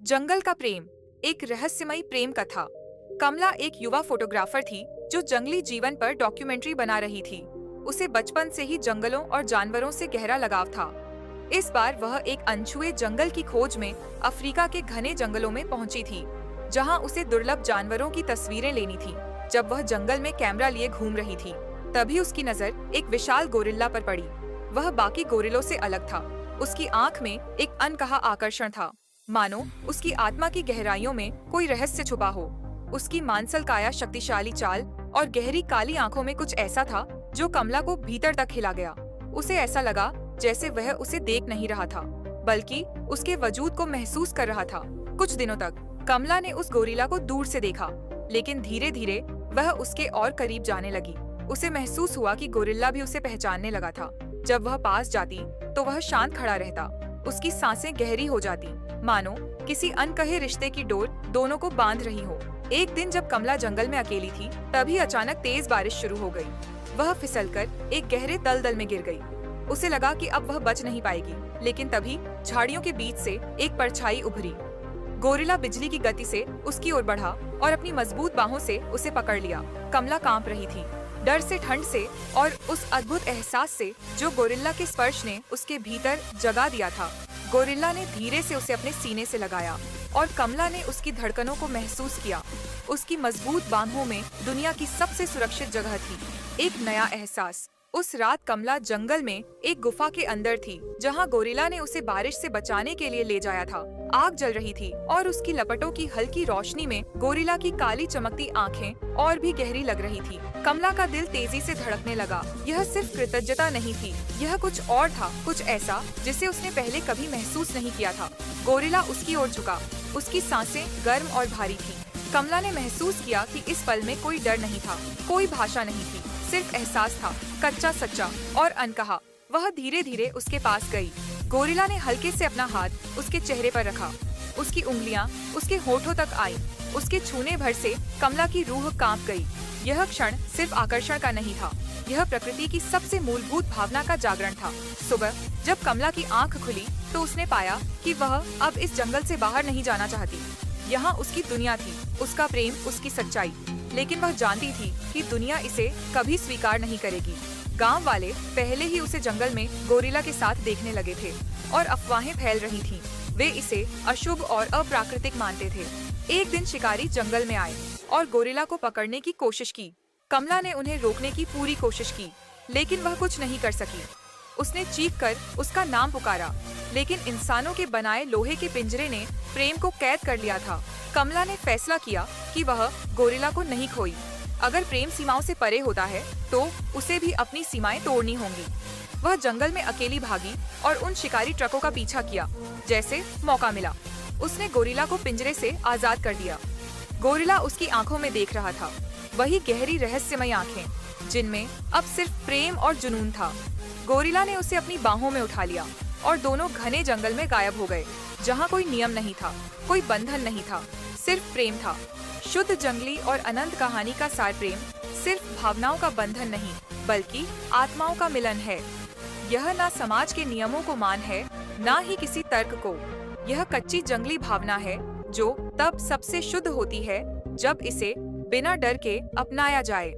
जंगल का प्रेम, एक रहस्यमयी प्रेम कथा। कमला एक युवा फोटोग्राफर थी जो जंगली जीवन पर डॉक्यूमेंट्री बना रही थी। उसे बचपन से ही जंगलों और जानवरों से गहरा लगाव था। इस बार वह एक अनछुए जंगल की खोज में अफ्रीका के घने जंगलों में पहुंची थी, जहां उसे दुर्लभ जानवरों की तस्वीरें लेनी थी। जब वह जंगल में कैमरा लिए घूम रही थी, तभी उसकी नजर एक विशाल गोरिल्ला पर पड़ी। वह बाकी गोरिल्लों से अलग था। उसकी आंख में एक अनकहा आकर्षण था, मानो उसकी आत्मा की गहराइयों में कोई रहस्य छुपा हो। उसकी मांसल काया, शक्तिशाली चाल और गहरी काली आंखों में कुछ ऐसा था जो कमला को भीतर तक हिला गया। उसे ऐसा लगा जैसे वह उसे देख नहीं रहा था, बल्कि उसके वजूद को महसूस कर रहा था। कुछ दिनों तक कमला ने उस गोरिल्ला को दूर से देखा, लेकिन धीरे धीरे वह उसके और करीब जाने लगी। उसे महसूस हुआ कि गोरिल्ला भी उसे पहचानने लगा था। जब वह पास जाती तो वह शांत खड़ा रहता। उसकी सांसें गहरी हो जाती, मानो किसी अनकहे रिश्ते की डोर दोनों को बांध रही हो। एक दिन जब कमला जंगल में अकेली थी, तभी अचानक तेज बारिश शुरू हो गई। वह फिसलकर एक गहरे दलदल में गिर गई। उसे लगा कि अब वह बच नहीं पाएगी, लेकिन तभी झाड़ियों के बीच से एक परछाई उभरी। गोरिल्ला बिजली की गति से उसकी ओर बढ़ा और अपनी मजबूत बाहों से उसे पकड़ लिया। कमला कांप रही थी, डर से, ठंड से और उस अद्भुत एहसास से जो गोरिल्ला के स्पर्श ने उसके भीतर जगा दिया था। गोरिल्ला ने धीरे से उसे अपने सीने से लगाया और कमला ने उसकी धड़कनों को महसूस किया। उसकी मजबूत बाहों में दुनिया की सबसे सुरक्षित जगह थी। एक नया एहसास। उस रात कमला जंगल में एक गुफा के अंदर थी, जहां गोरिल्ला ने उसे बारिश से बचाने के लिए ले जाया था। आग जल रही थी और उसकी लपटों की हल्की रोशनी में गोरिल्ला की काली चमकती आंखें और भी गहरी लग रही थी। कमला का दिल तेजी से धड़कने लगा। यह सिर्फ कृतज्ञता नहीं थी, यह कुछ और था, कुछ ऐसा जिसे उसने पहले कभी महसूस नहीं किया था। गोरिल्ला उसकी ओर झुका, उसकी सांसें गर्म और भारी थीं। कमला ने महसूस किया कि इस पल में कोई डर नहीं था, कोई भाषा नहीं थी, सिर्फ एहसास था, कच्चा, सच्चा और अनकहा। वह धीरे धीरे उसके पास गई। गोरिल्ला ने हल्के से अपना हाथ उसके चेहरे पर रखा। उसकी उंगलियां उसके होठों तक आईं। उसके छूने भर से कमला की रूह कांप गई। यह क्षण सिर्फ आकर्षण का नहीं था, यह प्रकृति की सबसे मूलभूत भावना का जागरण था। सुबह जब कमला की आंख खुली तो उसने पाया कि वह अब इस जंगल से बाहर नहीं जाना चाहती। यहाँ उसकी दुनिया थी, उसका प्रेम, उसकी सच्चाई। लेकिन वह जानती थी कि दुनिया इसे कभी स्वीकार नहीं करेगी। गांव वाले पहले ही उसे जंगल में गोरिल्ला के साथ देखने लगे थे और अफवाहें फैल रही थीं। वे इसे अशुभ और अप्राकृतिक मानते थे। एक दिन शिकारी जंगल में आए और गोरिल्ला को पकड़ने की कोशिश की। कमला ने उन्हें रोकने की पूरी कोशिश की, लेकिन वह कुछ नहीं कर सकी। उसने चीख कर उसका नाम पुकारा, लेकिन इंसानों के बनाए लोहे के पिंजरे ने प्रेम को कैद कर लिया था। कमला ने फैसला किया कि वह गोरिल्ला को नहीं खोई। अगर प्रेम सीमाओं से परे होता है तो उसे भी अपनी सीमाएं तोड़नी होंगी। वह जंगल में अकेली भागी और उन शिकारी ट्रकों का पीछा किया। जैसे मौका मिला, उसने गोरिल्ला को पिंजरे से आजाद कर दिया। गोरिल्ला उसकी आंखों में देख रहा था, वही गहरी रहस्यमयी आंखें जिनमें अब सिर्फ प्रेम और जुनून था। गोरिल्ला ने उसे अपनी बाहों में उठा लिया और दोनों घने जंगल में गायब हो गए, जहाँ कोई नियम नहीं था, कोई बंधन नहीं था, सिर्फ प्रेम था। शुद्ध जंगली और अनंत कहानी का सार प्रेम सिर्फ भावनाओं का बंधन नहीं, बल्कि आत्माओं का मिलन है। यह ना समाज के नियमों को मान है, ना ही किसी तर्क को। यह कच्ची जंगली भावना है जो तब सबसे शुद्ध होती है जब इसे बिना डर के अपनाया जाए।